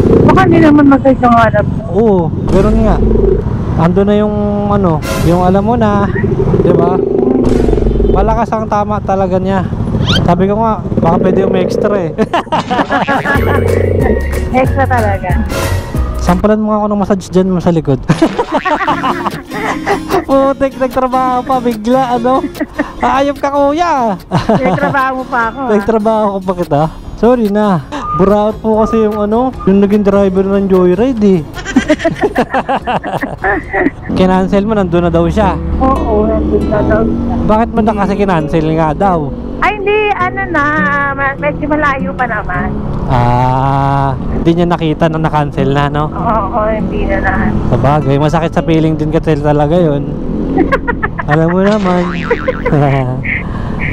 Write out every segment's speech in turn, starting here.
Baka hindi naman masayos ang hanap mo. Oo, pero nga. Ando na yung ano, yung alam mo na, 'di ba? Malakas ang tama talaga niya. Sabi ko nga, baka pwede yung extra eh. Extra talaga. Sampalan mo nga ako ng massage dyan mo sa likod. Putik, nagtrabaho pa bigla, ano? Ayop ka kuya. Nagtrabaho mo pa ako. Nagtrabaho ko pa kita. Sorry na. Buraot po kasi yung ano, yung naging driver ng Joyride eh. Kinancel mo, nandun na daw siya. Oo, nandun na daw siya. Bakit mo na kasi kinancel nga daw? Ay, hindi, ano na, medyo malayo pa naman. Hindi niya nakita na na-cancel na, no? Oo, hindi na na. Sabagay, masakit sa feeling din kasi talaga yun. Alam mo naman.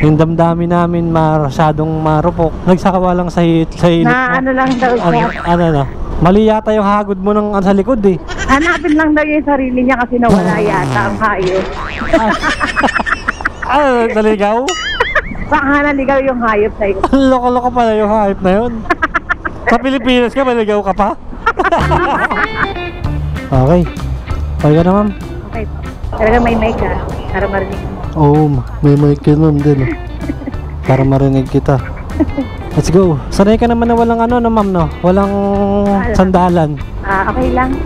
Yung damdamin namin masyadong marupok. Nagsawa lang sa hilip Na ano lang daw siya. Ano. Mali yata yung hagod mo ng sa likod eh. Hanapin lang daw yung sarili niya kasi nawala yata ang hayop. Naligaw? Baka naligaw yung hayop sa'yo. Loko-loko pala yung hype na yun. Sa Pilipinas ka, maligaw ka pa? Okay. Okay ka na, ma'am? Okay po. Talaga may mic ka. Para marinig mo. Oo, may mic ka ma'am din. Para marinig kita. Let's go. Sanay ka naman na walang ano no, ma'am, no? Walang sandalan. Okay lang.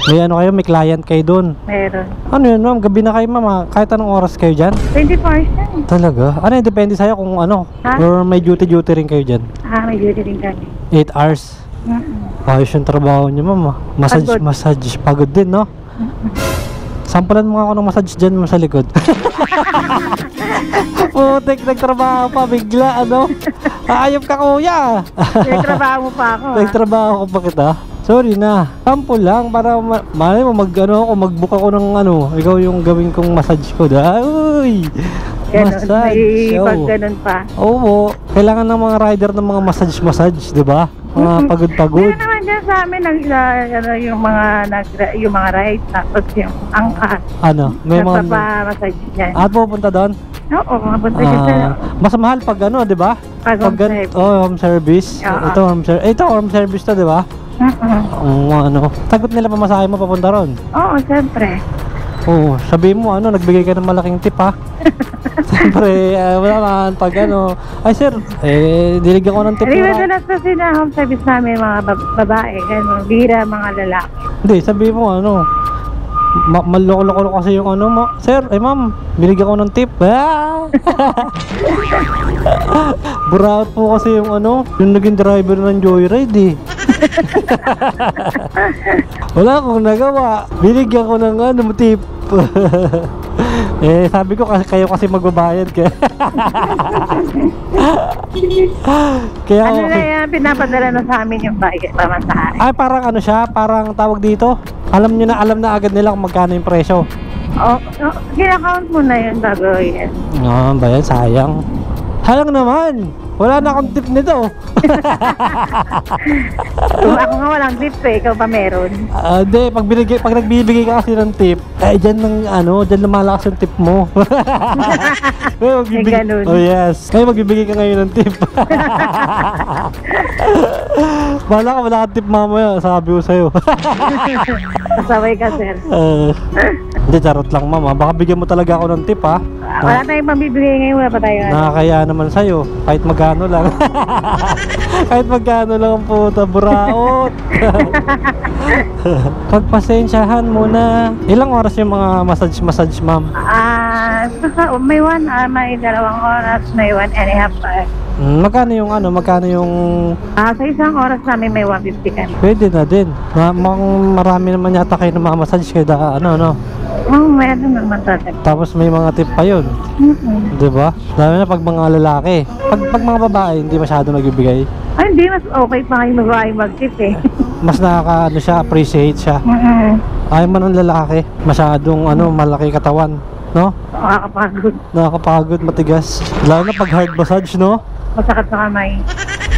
May ano kayo, may client kayo doon. Meron. Ano yun, ma'am? Gabi na kayo, ma'am. Kahit anong oras kayo dyan? 20%. Talaga? Ano yun? Depende sa'yo kung ano. Ha? Or may duty-duty rin kayo dyan? May duty rin kami. 8 hours? Ayos yung trabaho niyo, ma'am. Massage. Pagod din, no? Sampalan mo nga ako ng massage dyan mo sa likod. Putik, nagtrabaho pa bigla, ano? Ayop ka kuya. Nagtrabaho mo pa ako. Nagtrabaho ko pa kita. Sorry na. Sample lang para malay mo mag-book ako ng ano, ikaw yung gawin kong massage ko. Uy! Ganun, Massage. may pag ganun pa. Oo. Kailangan ng mga rider ng mga massage, 'di ba? Mga pagod-pagod. Meron naman dyan sa amin yung mga rides tapos yung angkas. Ano? May mga nagpapa-massage dyan. pupunta doon? Oo, mapunta dyan sa Mas mahal pag ano, 'di ba? Pag home service. home service. Oo. Ito home service 'to, 'di ba? Ano, tagot nila pamasahe mo papunta ron. Oo, siyempre. Oo, sabihin mo ano, nagbigay ka ng malaking tip ha. Siyempre, wala man pag ano. Ay sir, diligyan ko ng tip. Madalas kasi na home service namin mga babae, gano'n, bira mga lalaki. Hindi, sabihin mo ano, maloko-loko kasi yung ano mo. Sir, ma'am, binigyan ko ng tip. Buraot po kasi yung ano, yung naging driver ng Joyride eh. Wala akong nagawa. Binigyan ko ng ano, tip. Sabi ko kasi kayo kasi magbabayad kaya. Kaya ano na yan, pinapadala na sa amin yung bayad pamasahe. Ay, parang ano siya, parang tawag dito. Alam na agad nila kung magkano yung presyo. Kina-count mo na yun bago yan. Ba yan? Sayang. Sayang naman. Wala na akong tip nito. Kung ako nga walang tip ikaw pa meron. Hindi, pag nagbibigay ka kasi ng tip, dyan lumalakas yung tip mo. Ganun. Oh yes. Kaya magbibigay ka ngayon ng tip. Bahala ka, wala kang tip mamaya, sabi ko sa'yo. Kasaway ka, sir. Hindi, charot lang mama. Baka bigyan mo talaga ako ng tip ha. Wala tayong mabibigay ngayon, wala pa tayo. Nakakaya naman sa'yo, kahit magkano lang. Kahit magkano lang ang puta, buraot. Pagpasensyahan mo na. Ilang oras yung mga massage, ma'am? May 1 hour, may 2 oras, may 1.5 hours. Magkano yung Sa isang oras namin may 150 kami. pwede na din. Marami naman yata kayo na mga massage kaya Meron naman talaga. Tapos may mga tip pa yun. Diba? Lalo na pag mga lalaki. Pag mga babae, hindi masyado nagbibigay. Ay, hindi. Mas okay pa kayo mag-tip eh. Mas appreciate siya. Ayaw man ng lalaki. Masyadong malaki katawan. No? Nakakapagod. Nakakapagod, matigas. Lalo na pag hard massage, no? Masakit sa kamay.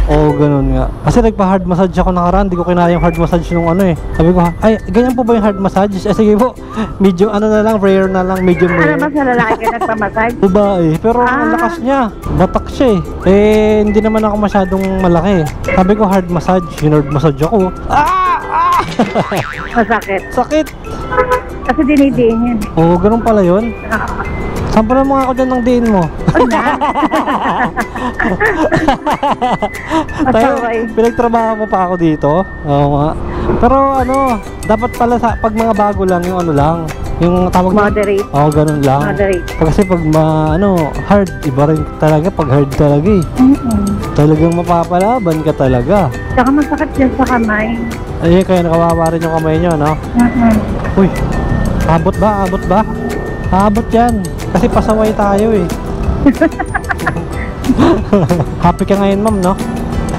Oo, ganun nga. Kasi nagpa-hard massage ako nakaraan, di ko kinaya yung hard massage nung ano eh. Sabi ko, ay, ganyan po ba yung hard massage? Sige po, medium ano na lang, rare na lang, medium Ano rare. ba sa lalaki ka nagpamassage? Babae, pero ang lakas niya. Batak siya eh. Hindi naman ako masyadong malaki. Sabi ko hard massage, hard massage ako. Masakit. Sakit! Kasi dinidiin yun. Oo, ganun pala yun. Sampo na mga ako dyan ng diin mo. Tayo, Masaway. pinagtrabaho mo pa ako dito. Oo nga. Pero ano, dapat pala pag mga bago lang, yung ano lang. Yung tawag na- Moderate. Oo, ganun lang. Moderate. Kasi pag hard, iba rin talaga pag hard talaga eh. Talagang mapapalaban ka talaga. Tsaka masakit yan sa kamay. Ay, kaya nakawawa rin yung kamay nyo, no? Uy, abot ba? Abot ba? Abot yan. Kasi pasaway tayo eh. Happy ka ngayon, ma'am, no?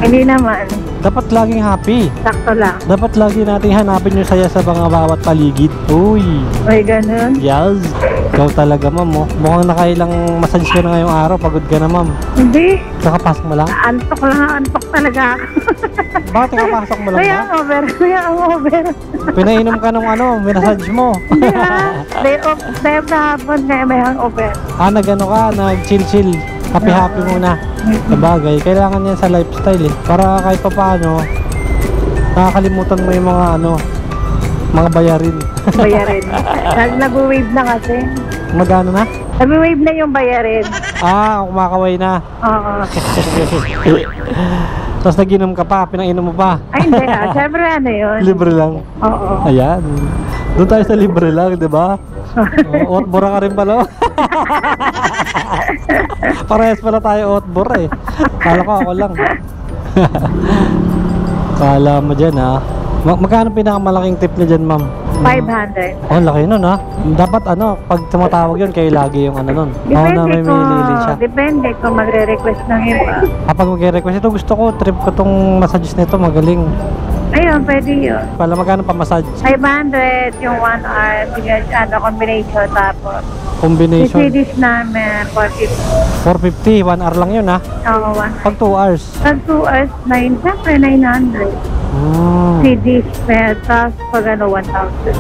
Hindi naman. Dapat laging happy. Sakto lang. Dapat lagi nating hanapin yung saya sa mga bawat paligid. Uy, May ganun. yes. Ikaw talaga, ma'am, oh. Mukhang nakailang massage ka na ngayong araw. Pagod ka na, ma'am. Hindi. Kakapasok mo lang? Antok lang. Antok talaga ako. Bakit kakapasok mo lang Kaya ba? ang over. Kaya ang over. Pinainom ka nung massage mo. Hindi ha. Day off na hapon. Kaya may hangover. Nag-ano ka, nag-chill-chill. Happy-happy muna. Sabagay, kailangan yan sa lifestyle eh. Para kahit pa paano, nakakalimutan mo yung mga bayarin. Bayarin. Nag-wave na kasi. Magano na? Nag-wave na yung bayarin. Kumakaway na. Oo. Tapos naginom ka pa, pinainom mo pa. Ay, hindi ha. Siyempre ano yun. Libre lang. Oo. Ayan. Doon tayo sa libre lang, di ba? Otbora ka rin pala. Parehas pala tayo otbora eh. Kala ko ako lang. Kala mo dyan ha. Magkano pinakamalaking tip niya dyan, ma'am? 500. Oh, laki nun ha. Dapat pag tumatawag yun, kayo lagi yung ano nun. Na may milili siya. Depende kung magre-request ng iba. Kapag mag-request ito, gusto ko, trip ko tong massage nito, magaling. Ayun, pwede yun. Pala magkano pa massage? 500 yung 1 hour. Combination tapos. Combination. CDs namin, 450. 450, 1 hour lang yun ha. Oo, 1. Pag 2 hours. Pag 2 hours, 9, siyempre 900. CDs, tapos pag 1,000.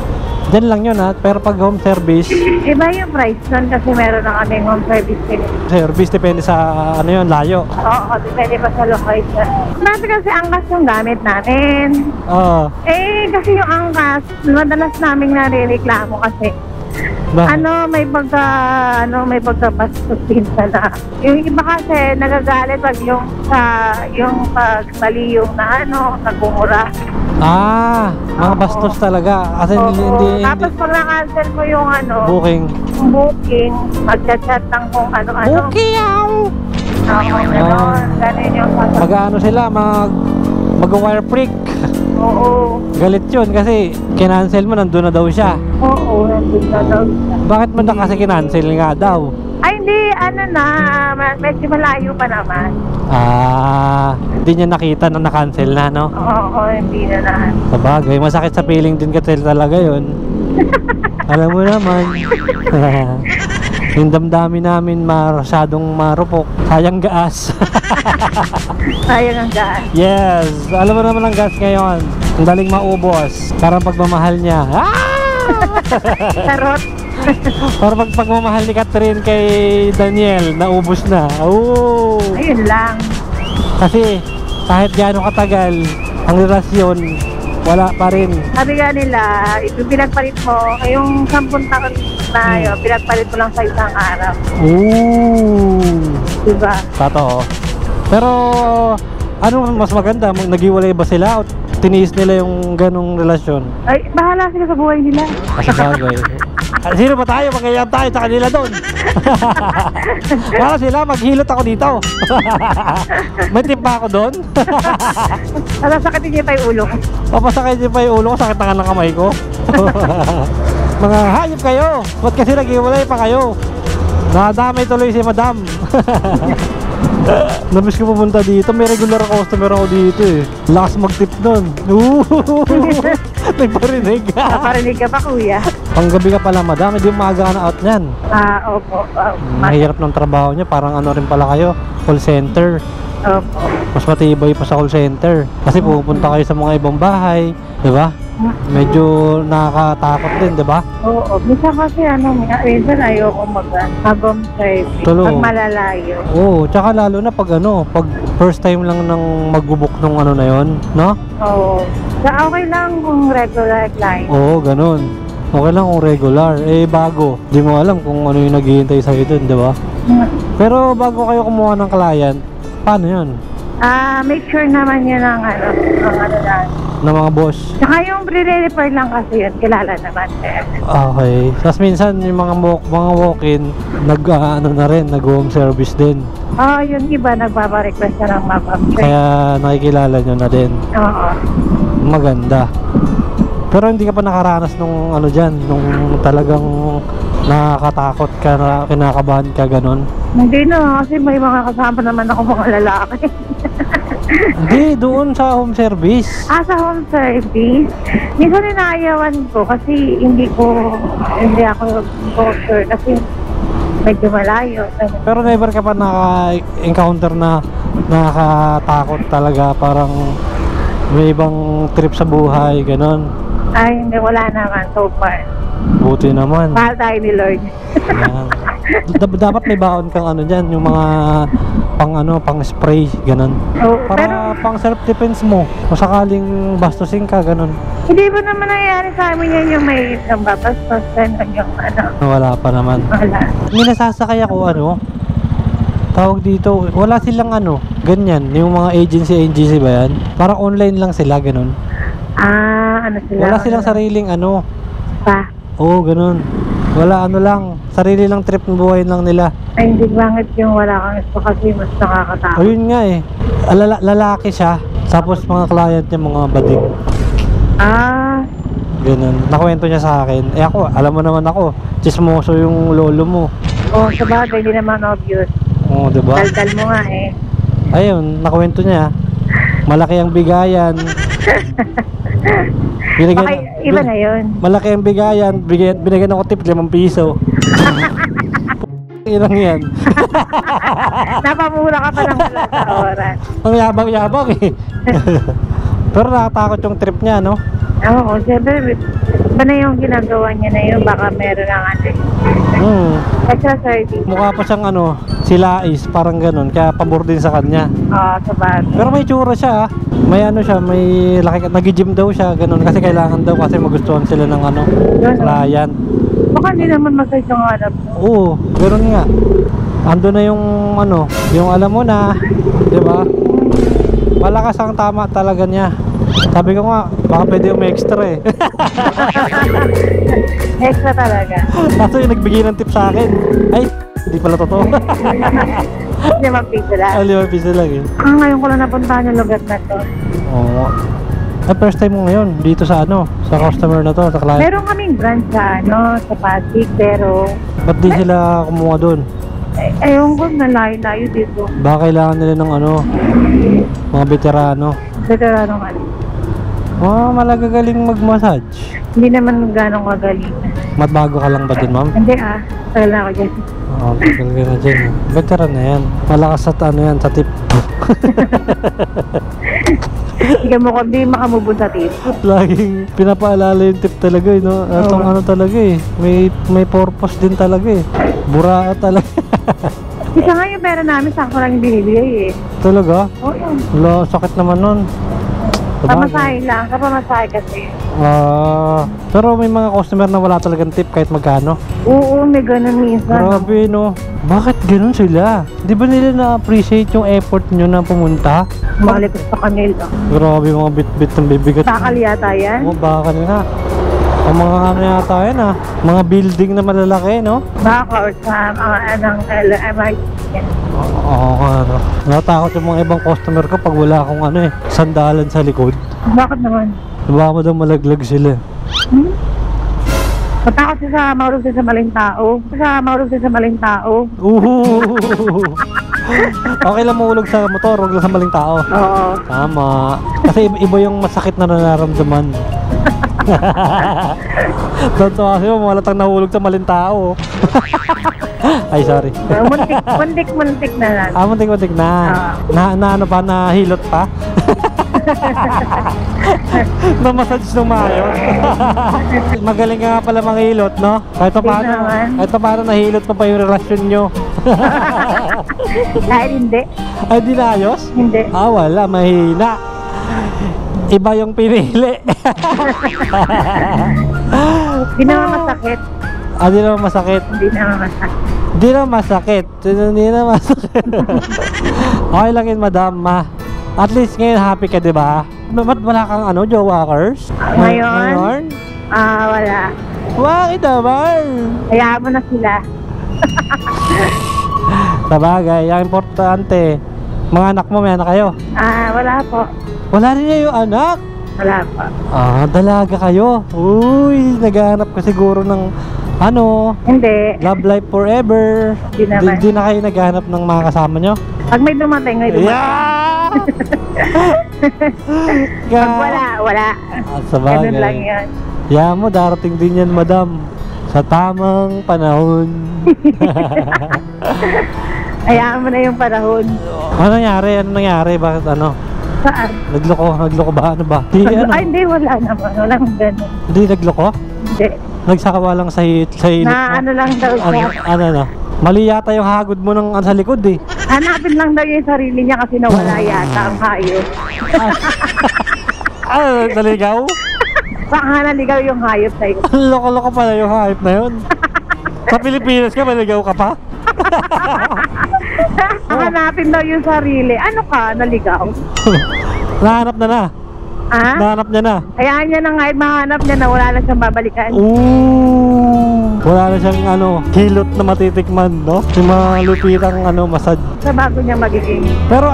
Diyan lang yun ha. Pero pag home service, Iba yung price nun kasi meron na kaming home service din. service depende sa layo. Oo, depende pa sa location. Dati kasi angkas yung gamit namin. Oo. Kasi yung angkas, madalas naming nare-reklamo kasi may pagkabastos pinsa na. Yung iba kasi nagagalit pag yung pag mali yung nagmumura. Mga bastos talaga. Kasi hindi Tapos pag na-cancel mo yung booking. booking, magchat-chat ng kung ano-ano. Booking! Ganun yung Mag-ano sila, mag-wire freak. Oo. Galit yun kasi kinancel mo, nandun na daw siya. Oo, nandun na daw siya. Bakit mo na kasi kinancel nga daw? Ay, hindi, medyo malayo pa naman. Hindi niya nakita na na-cancel na, no? Oo, hindi na na. Sabagay, masakit sa feeling din kasi talaga yun. Alam mo naman. Yung damdamin namin masyadong marupok. Sayang gas. Sayang ang gas. Yes! Alam mo naman ang gas ngayon. Ang daling maubos. Parang pagmamahal niya. Charot. Parang pagmamahal ni Catherine kay Daniel, naubos na. Oh! Ayun lang. Kasi kahit gaano katagal ang relasyon, wala pa rin. Sabi nga nila, pinagpalit mo, yung 10 taon na yun, pinagpalit mo lang sa isang araw. Ooh! Diba? Totoo. Pero ano mas maganda? Naghiwalay ba sila o tiniis nila yung ganong relasyon? Ay, bahala sila sa buhay nila. Kasi bagay. Sino ba tayo? Magkayam tayo sa kanila doon. Para sila, maghilot ako dito. May tip ba ako doon? Nasasakitin niya pa yung ulo ko. Papasakay niyo pa yung ulo ko, sakit na nga ng kamay ko. Mga hayop kayo. Ba't kasi naghiwalay pa kayo? Nadamay tuloy si madam. Namiss ko pumunta dito. May regular customer ako dito eh. Lakas mag-tip nun. Nagparinig. Naparinig ka pa, kuya. Panggabi ka pala madam. Hindi umaga ka na out nyan. Opo. Mahirap ng trabaho niya. Parang ano rin pala kayo, call center. Opo. Mas matibay pa sa call center. Kasi pupunta kayo sa mga ibang bahay, di ba? Medyo nakakatakot din, di ba? Oo. Minsan kasi minsan ayoko mag-home service. Tulo. Pag malalayo. Oo, tsaka lalo na pag first time lang nang mag-book nung ano na yon, no? Oo. So, okay lang kung regular client. Oo, ganun. Okay lang kung regular. Eh, bago. Di mo alam kung ano yung naghihintay sa'yo dun, di ba? Pero bago kayo kumuha ng client, paano yun? Make sure naman yun ng lang. Ng mga boss? Saka yung pre-refer lang kasi yun, kilala naman. Okay. Tapos minsan yung mga walk-in, nag-home service din. Yung iba nagpapa-request na ng map-up. Kaya nakikilala nyo na din. Oo. Maganda. Pero hindi ka pa nakaranas nung ano dyan, nung talagang nakakatakot ka na kinakabahan ka ganon? Hindi na, kasi may mga kasama naman ako mga lalaki. Hindi, doon sa home service. Sa home service, minsan inaayawan ko kasi hindi ako sure kasi medyo malayo. Pero never ka pa naka-encounter na nakakatakot talaga, parang may ibang trip sa buhay, ganon? Ay, hindi, wala naman so far. Buti naman. Mahal tayo ni Lord. Yan. Dapat may baon kang ano dyan, yung mga pang spray, ganon. Para pang self-defense mo, kung sakaling bastusin ka, ganon. Hindi ba naman nangyayari sa amin yan yung may nambabastos yung Wala pa naman. Wala. May nasasakay ako, tawag dito, wala silang ganyan, yung mga agency ba yan? Parang online lang sila, ganon. Sila? Wala silang sariling Pa? Oo, ganun. Wala lang, sarili lang trip ng buhay lang nila. Ay, hindi bakit yung wala kang gusto kasi mas nakakatakot. Ayun nga eh. Lalaki siya. Tapos mga client niya, mga bading. Ganun. Nakwento niya sa akin. Eh ako, alam mo naman ako, chismoso yung lolo mo. Sabagay, hindi naman obvious. Oo, diba? Daldal mo nga eh. Ayun, nakwento niya. Malaki ang bigayan. Iba na yun. Malaki ang bigayan. Binigyan ako tip 5 piso. Ilang yan. Napamura ka pa ng wala sa oras. Ang yabang-yabang eh. Pero nakatakot yung trip niya, no? Oo, siyempre, iba na yung ginagawa niya na yun. Baka meron ng extra service. Mukha pa siyang sila is parang ganun. Kaya pabor din sa kanya. Sabagay. Pero may tsura siya. May may laki, nag-gym daw siya, ganun. Kasi kailangan daw kasi magustuhan sila ng client. Baka hindi naman masay yung hanap. Oo, ganun nga. Ando na yung yung alam mo na, di ba? Malakas ang tama talaga niya. Sabi ko nga, baka pwede yung extra eh. Extra talaga. Kaso yung nagbigay ng tip sa akin, ay, hindi pala totoo. 5 piso lang. 5 piso lang eh. Ngayon ko lang napuntahan yung lugar na to. Oo. First time mo ngayon dito sa sa customer na to, sa client. Meron kaming branch sa Pasig, pero Ba't di sila kumuha doon? ewan ko, nalayo-layo dito. Baka kailangan nila ng mga veterano. Veterano nga. Malagagaling mag-massage. Hindi naman ganong magaling. Bago ka lang ba dun, ma'am? Hindi tagal na ako dyan. Tagal ka na dyan. Veteran na yan. Malakas sa yan, sa tip. Hindi makamubon sa tip. Laging pinapaalala yung tip talaga, no? Atong talaga eh. May purpose din talaga eh. Buraa talaga. Isa nga yung pera namin, sakto lang yung binibigay eh. Talaga? Oo. Wala, sakit naman nun. Pamasahe lang, kapamasahe kasi. Pero may mga customer na wala talagang tip kahit magkano. Oo, may ganun minsan. Grabe, no? Bakit ganun sila? Di ba nila na-appreciate yung effort nyo na pumunta? Malikot sa kanila. Grabe, mga bit-bit ng bibigat. Bakal yata yan? Bakal nga. Ang mga yata yan mga building na malalaki, no? Baka or sa mga MRT. Oo, natakot yung mga ibang customer ko pag wala akong sandalan sa likod. Bakit naman? Baka mo daw malaglag sila. Matakot siya sa maulog siya sa maling tao. Okay lang mahulog sa motor, huwag lang sa maling tao. Oo. Tama. Kasi iba yung masakit na nararamdaman. Totoo kasi mo, malatang nahulog sa maling tao. Ay, sorry. Muntik na lang. Muntik na. Na ano pa, nahilot pa? Na-massage ng maayos. Magaling ka nga pala manghilot, no? Kahit pa paano nahilot pa yung relasyon nyo. Dahil hindi. Ay, di na ayos? Hindi. Wala, mahina. Iba yung pinili. Hindi naman masakit. Di naman masakit. Hindi naman masakit. Di naman masakit. Hindi naman masakit. Okay lang yun, madam, ma. At least ngayon happy ka, di ba? Ba't wala kang jowakers? Ngayon? Wala. Bakit naman? Hayaan mo na sila. Sabagay, ang importante, mga anak mo, may anak kayo? Wala po. Wala rin niya yung anak? Wala po. Dalaga kayo. Uy, naghahanap ka siguro ng Hindi. love life forever. Hindi naman. Di na kayo naghahanap ng mga kasama nyo? Pag may dumating, may dumating. Yeah! Pag wala. Sabagay. Ganun lang yan. Yeah mo, darating din yan, madam. Sa tamang panahon. Hayaan mo na yung panahon. Ano nangyari? Bakit Saan? Nagloko ba? Ano ba? Ay, hindi. Wala naman. Walang ganun. Hindi nagloko? Hindi. Nagsakawa lang sa hilot mo? Lang daw siya. Mali yata yung hagod mo ng sa likod eh. Hanapin lang daw yung sarili niya kasi nawala yata ang hayop. Naligaw? Baka naligaw yung hayop sa'yo. Loko-loko pala yung hype na yun. Sa Pilipinas ka, maligaw ka pa? Hanapin daw yung sarili. Ano ka? Naligaw? Nahanap na na. Nahanap niya na. Hayaan niya na nga, mahanap niya na wala na siyang babalikan. Wala na siyang hilot na matitikman, no? Yung mga lupitang massage. Sa bago niya magiging. Pero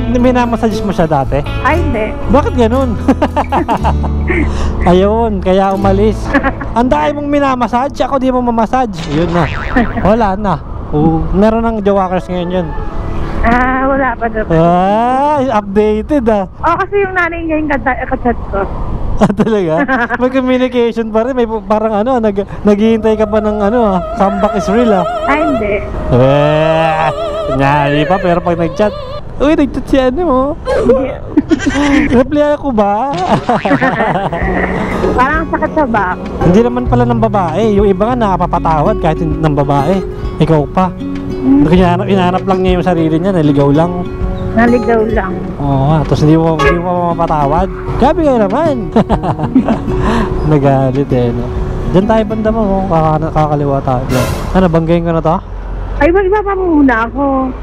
minamassage mo siya dati? Ay, hindi. Bakit ganun? Ayun, kaya umalis. Ang dahil mong minamassage, ako di mo mamassage. Yun na. Wala na. Meron ng jowakers ngayon yun. Wala pa daw. Updated kasi yung nanay niya yung kachat ko. Talaga? May communication pa rin. May parang naghihintay ka pa ng comeback is real Ay, hindi. Nyari pa, pero pag nag-chat, uy, nag-chat si mo. Reply ako ba? Parang sakit sa back. Hindi naman pala ng babae. Yung iba nga nakapapatawad kahit hindi ng babae. Ikaw pa. Inahanap lang niya yung sarili niya, naligaw lang. Naligaw lang. Tapos hindi mo mapatawad. Gabi kayo naman. Nagalit no. Diyan tayo banda mo, kakaliwa tayo. Banggayin ko na to? Ay, ibaba muna ako.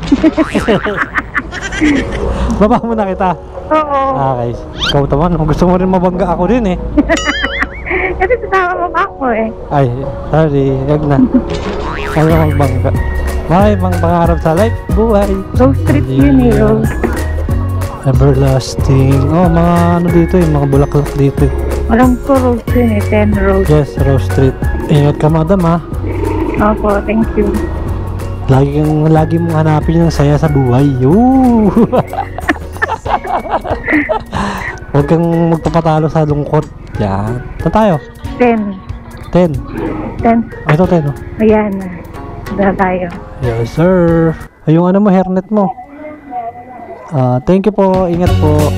Baba mo na kita. Oo. Okay. Ikaw naman, gusto mo rin mabangga ako din eh. Kasi sasama mo pa ako eh. Ay, sorry. Huwag na. Ayaw magbangga. May mga pangarap sa life, buhay. Rose Street yun eh, Rose. Everlasting. Mga dito mga bulaklak dito. Alam ko Rose yun eh, 10 Rose. Yes, Rose Street. Ingat ka, madam Opo, thank you. Lagi mong hanapin yung saya sa buhay. Huwag kang magpapatalo sa lungkot. Yan. Saan tayo? 10. 10. Ito 10 Ayan. Dala tayo. Yes, sir. Yung mo, hairnet mo. Thank you po. Ingat po.